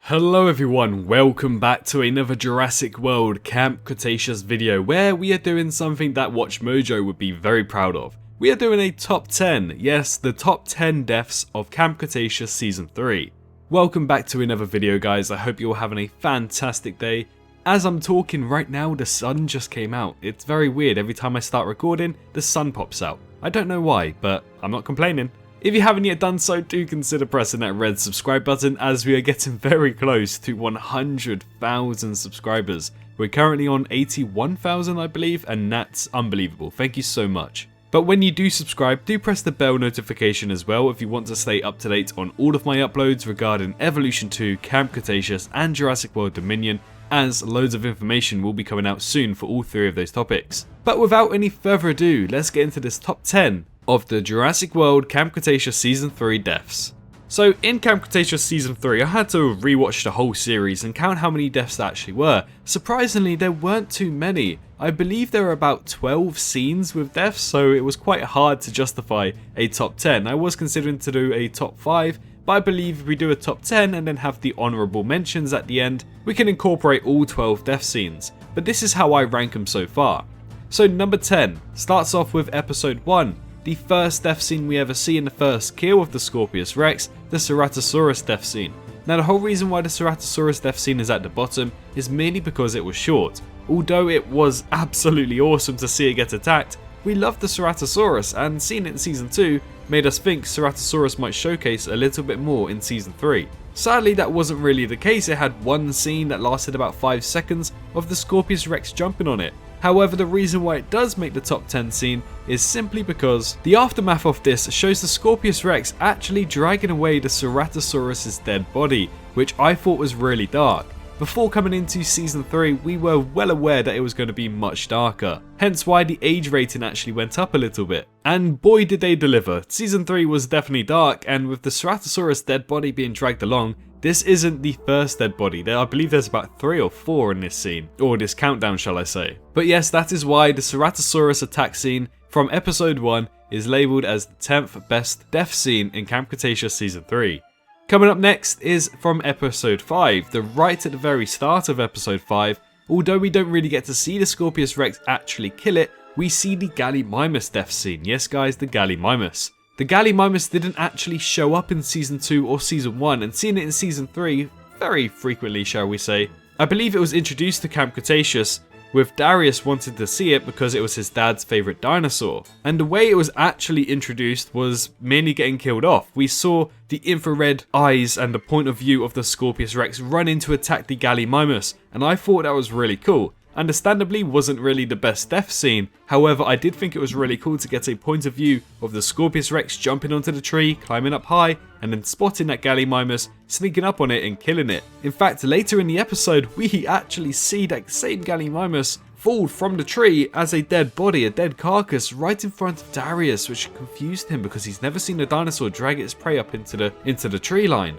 Hello everyone, welcome back to another Jurassic World Camp Cretaceous video where we are doing something that Watch Mojo would be very proud of. We are doing a top 10, yes, the top 10 deaths of Camp Cretaceous Season 3. Welcome back to another video guys, I hope you're having a fantastic day. As I'm talking right now, the sun just came out. It's very weird, every time I start recording, the sun pops out. I don't know why, but I'm not complaining. If you haven't yet done so, do consider pressing that red subscribe button as we are getting very close to 100,000 subscribers. We're currently on 81,000 I believe, and that's unbelievable. Thank you so much. But when you do subscribe, do press the bell notification as well if you want to stay up to date on all of my uploads regarding Evolution 2, Camp Cretaceous and Jurassic World Dominion, as loads of information will be coming out soon for all three of those topics. But without any further ado, let's get into this top 10 of the Jurassic World Camp Cretaceous Season 3 deaths. So in Camp Cretaceous Season 3 I had to rewatch the whole series and count how many deaths there actually were. Surprisingly there weren't too many. I believe there were about 12 scenes with deaths, so it was quite hard to justify a top 10. I was considering to do a top 5, but I believe if we do a top 10 and then have the honourable mentions at the end, we can incorporate all 12 death scenes. But this is how I rank them so far. So number 10 starts off with episode 1. The first death scene we ever see in the first kill of the Scorpius Rex, the Ceratosaurus death scene. Now the whole reason why the Ceratosaurus death scene is at the bottom is merely because it was short. Although it was absolutely awesome to see it get attacked, we loved the Ceratosaurus, and seeing it in Season 2 made us think Ceratosaurus might showcase a little bit more in Season 3. Sadly that wasn't really the case. It had one scene that lasted about 5 seconds of the Scorpius Rex jumping on it. However, the reason why it does make the top 10 scene is simply because the aftermath of this shows the Scorpius Rex actually dragging away the Ceratosaurus' dead body, which I thought was really dark. Before coming into Season 3, we were well aware that it was going to be much darker, hence why the age rating actually went up a little bit. And boy did they deliver. Season 3 was definitely dark, and with the Ceratosaurus dead body being dragged along, this isn't the first dead body. I believe there's about 3 or 4 in this scene, or this countdown shall I say. But yes, that is why the Ceratosaurus attack scene from episode 1 is labelled as the 10th best death scene in Camp Cretaceous Season 3. Coming up next is from episode 5, right at the very start of episode 5. Although we don't really get to see the Scorpius Rex actually kill it, we see the Gallimimus death scene. Yes guys, the Gallimimus. The Gallimimus didn't actually show up in Season 2 or Season 1, and seeing it in Season 3 very frequently, shall we say. I believe it was introduced to Camp Cretaceous, with Darius wanting to see it because it was his dad's favourite dinosaur. And the way it was actually introduced was merely getting killed off. We saw the infrared eyes and the point of view of the Scorpius Rex run in to attack the Gallimimus, and I thought that was really cool. Understandably wasn't really the best death scene, however I did think it was really cool to get a point of view of the Scorpius Rex jumping onto the tree, climbing up high, and then spotting that Gallimimus, sneaking up on it and killing it. In fact, later in the episode we actually see that same Gallimimus fall from the tree as a dead body, a dead carcass, right in front of Darius, which confused him because he's never seen a dinosaur drag its prey up into the tree line.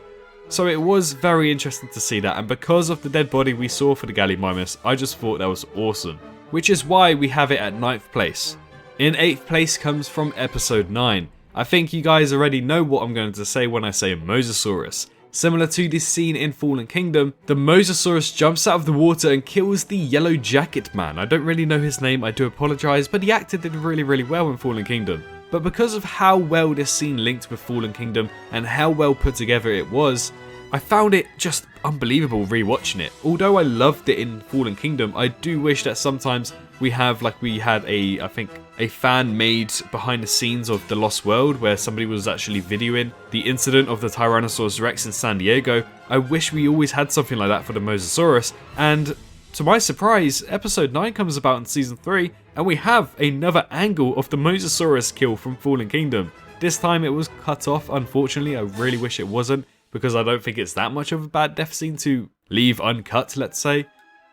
So it was very interesting to see that, and because of the dead body we saw for the Gallimimus, I just thought that was awesome. Which is why we have it at 9th place. In 8th place comes from episode 9. I think you guys already know what I'm going to say when I say Mosasaurus. Similar to this scene in Fallen Kingdom, the Mosasaurus jumps out of the water and kills the Yellow Jacket Man. I don't really know his name, I do apologise, but the actor did really well in Fallen Kingdom. But because of how well this scene linked with Fallen Kingdom and how well put together it was, I found it just unbelievable rewatching it. Although I loved it in Fallen Kingdom, I do wish that sometimes we have, like we had I think a fan made behind the scenes of The Lost World where somebody was actually videoing the incident of the Tyrannosaurus Rex in San Diego. I wish we always had something like that for the Mosasaurus, and to my surprise, episode 9 comes about in Season 3, and we have another angle of the Mosasaurus kill from Fallen Kingdom. This time it was cut off, unfortunately. I really wish it wasn't, because I don't think it's that much of a bad death scene to leave uncut, let's say.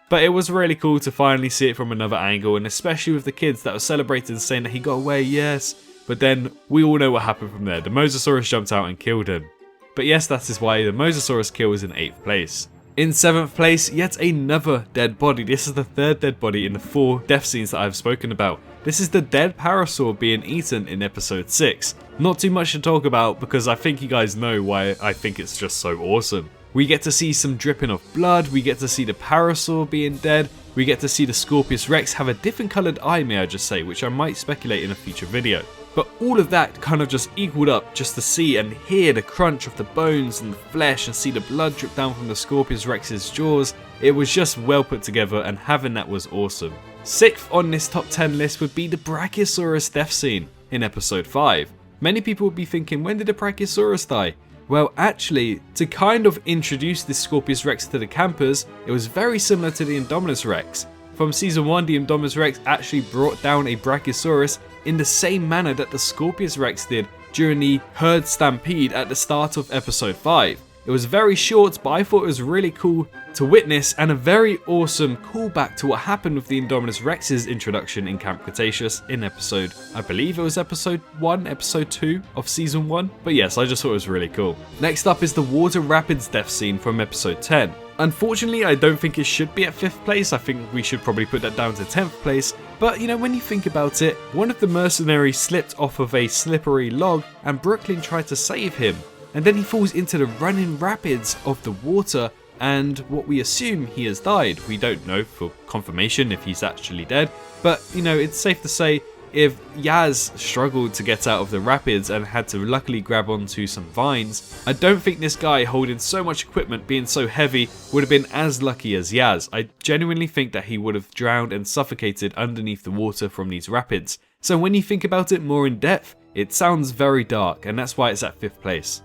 But it was really cool to finally see it from another angle, and especially with the kids that were celebrating saying that he got away, yes. But then we all know what happened from there. The Mosasaurus jumped out and killed him. But yes, that is why the Mosasaurus kill is in 8th place. In 7th place, yet another dead body. This is the 3rd dead body in the 4 death scenes that I've spoken about. This is the dead parasaur being eaten in episode 6. Not too much to talk about because I think you guys know why I think it's just so awesome. We get to see some dripping of blood, we get to see the Parasaur being dead, we get to see the Scorpius Rex have a different coloured eye, may I just say, which I might speculate in a future video. But all of that kind of just equaled up just to see and hear the crunch of the bones and the flesh and see the blood drip down from the Scorpius Rex's jaws. It was just well put together, and having that was awesome. 6th on this top 10 list would be the Brachiosaurus death scene in episode 5. Many people would be thinking, when did the Brachiosaurus die? Well, actually, to kind of introduce this Scorpius Rex to the campers, it was very similar to the Indominus Rex. From season 1, the Indominus Rex actually brought down a Brachiosaurus in the same manner that the Scorpius Rex did during the herd stampede at the start of episode 5. It was very short, but I thought it was really cool to witness, and a very awesome callback to what happened with the Indominus Rex's introduction in Camp Cretaceous in episode, I believe it was episode 1, episode 2 of season 1. But yes, I just thought it was really cool. Next up is the Water Rapids death scene from episode 10. Unfortunately, I don't think it should be at 5th place. I think we should probably put that down to 10th place. But you know, when you think about it, one of the mercenaries slipped off of a slippery log and Brooklyn tried to save him. And then he falls into the running rapids of the water, and what we assume he has died. We don't know for confirmation if he's actually dead, but you know, it's safe to say if Yaz struggled to get out of the rapids and had to luckily grab onto some vines, I don't think this guy holding so much equipment, being so heavy, would have been as lucky as Yaz. I genuinely think that he would have drowned and suffocated underneath the water from these rapids. So when you think about it more in depth, it sounds very dark, and that's why it's at 5th place.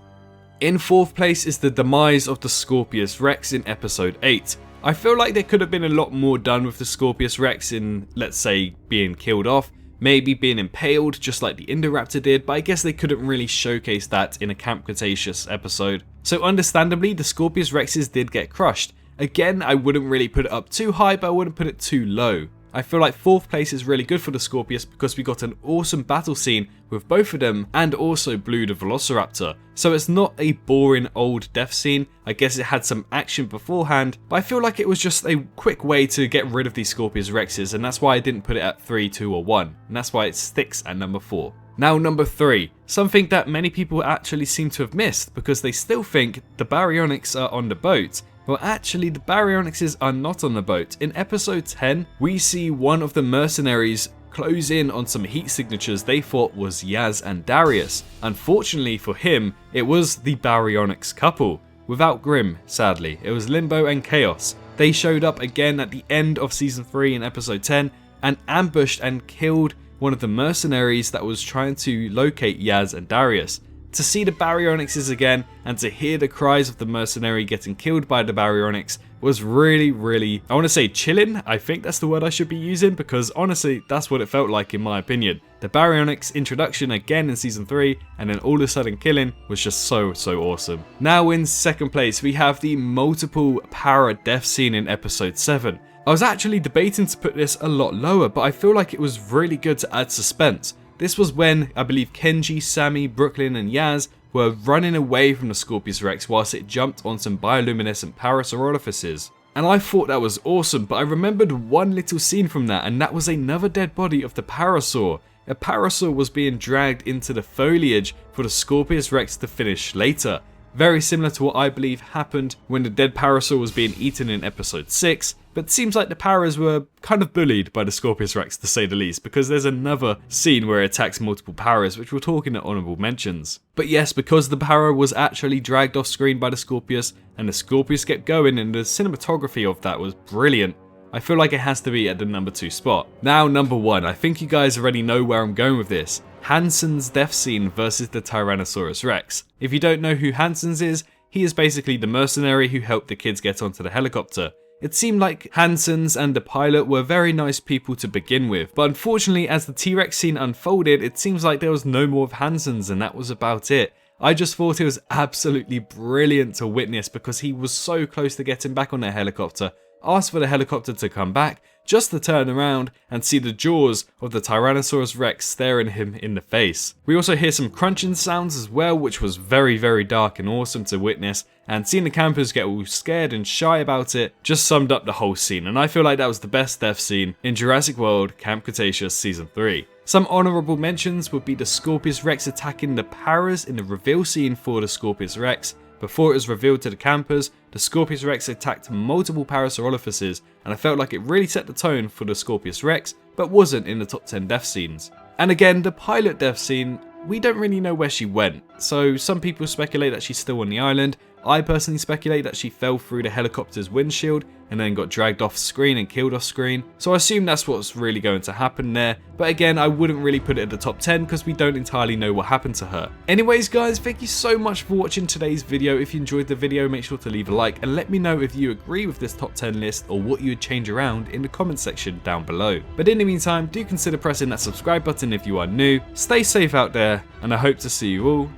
In 4th place is the demise of the Scorpius Rex in episode 8. I feel like there could have been a lot more done with the Scorpius Rex in, let's say, being killed off, maybe being impaled just like the Indoraptor did, but I guess they couldn't really showcase that in a Camp Cretaceous episode. So understandably, the Scorpius Rexes did get crushed. Again, I wouldn't really put it up too high, but I wouldn't put it too low. I feel like 4th place is really good for the Scorpius because we got an awesome battle scene with both of them, and also Blue the Velociraptor. So it's not a boring old death scene. I guess it had some action beforehand, but I feel like it was just a quick way to get rid of these Scorpius Rexes, and that's why I didn't put it at 3, 2 or 1, and that's why it sticks at number 4. Now number 3, something that many people actually seem to have missed because they still think the Baryonyx are on the boat. Well, actually, the Baryonyxes are not on the boat. In episode 10, we see one of the mercenaries close in on some heat signatures they thought was Yaz and Darius. Unfortunately for him, it was the Baryonyx couple. Without Grim, sadly. It was Limbo and Chaos. They showed up again at the end of season 3 in episode 10 and ambushed and killed one of the mercenaries that was trying to locate Yaz and Darius. To see the Baryonyxes again and to hear the cries of the mercenary getting killed by the Baryonyx was really, I want to say chilling. I think that's the word I should be using, because honestly, that's what it felt like in my opinion. The Baryonyx introduction again in season 3 and then all of a sudden killing was just so awesome. Now in 2nd place, we have the multiple para death scene in episode 7. I was actually debating to put this a lot lower, but I feel like it was really good to add suspense. This was when, I believe, Kenji, Sammy, Brooklyn and Yaz were running away from the Scorpius Rex whilst it jumped on some bioluminescent Parasaur orifices. And I thought that was awesome, but I remembered one little scene from that, and that was another dead body of the Parasaur. A Parasaur was being dragged into the foliage for the Scorpius Rex to finish later. Very similar to what I believe happened when the dead Parasaur was being eaten in episode 6, but it seems like the Paras were kind of bullied by the Scorpius Rex to say the least, because there's another scene where it attacks multiple Paras, which we'll talk in the honourable mentions. But yes, because the Para was actually dragged off screen by the Scorpius, and the Scorpius kept going, and the cinematography of that was brilliant, I feel like it has to be at the number 2 spot. Now number 1, I think you guys already know where I'm going with this. Hansen's death scene versus the Tyrannosaurus Rex. If you don't know who Hansen's is, he is basically the mercenary who helped the kids get onto the helicopter. It seemed like Hansen's and the pilot were very nice people to begin with, but unfortunately as the T-Rex scene unfolded, it seems like there was no more of Hansen's and that was about it. I just thought it was absolutely brilliant to witness because he was so close to getting back on their helicopter, asked for the helicopter to come back, just to turn around and see the jaws of the Tyrannosaurus Rex staring him in the face. We also hear some crunching sounds as well, which was very dark and awesome to witness, and seeing the campers get all scared and shy about it just summed up the whole scene, and I feel like that was the best death scene in Jurassic World Camp Cretaceous Season 3. Some honourable mentions would be the Scorpius Rex attacking the Paras in the reveal scene for the Scorpius Rex, Before it was revealed to the campers, the Scorpius Rex attacked multiple Parasaurolophuses, and I felt like it really set the tone for the Scorpius Rex, but wasn't in the top 10 death scenes. And again, the pilot death scene, we don't really know where she went, so some people speculate that she's still on the island. I personally speculate that she fell through the helicopter's windshield and then got dragged off screen and killed off screen, so I assume that's what's really going to happen there, but again, I wouldn't really put it at the top 10 because we don't entirely know what happened to her. Anyways guys, thank you so much for watching today's video. If you enjoyed the video, make sure to leave a like and let me know if you agree with this top 10 list or what you would change around in the comment section down below. But in the meantime, do consider pressing that subscribe button if you are new, stay safe out there, and I hope to see you all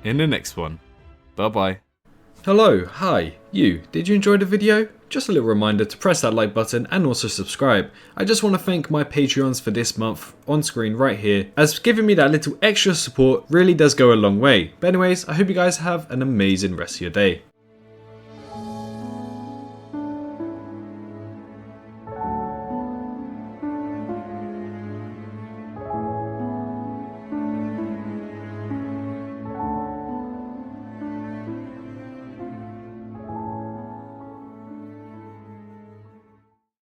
in the next one. Bye bye. Hello, hi, you, did you enjoy the video? Just a little reminder to press that like button and also subscribe. I just want to thank my Patreons for this month on screen right here, as giving me that little extra support really does go a long way. But anyways, I hope you guys have an amazing rest of your day.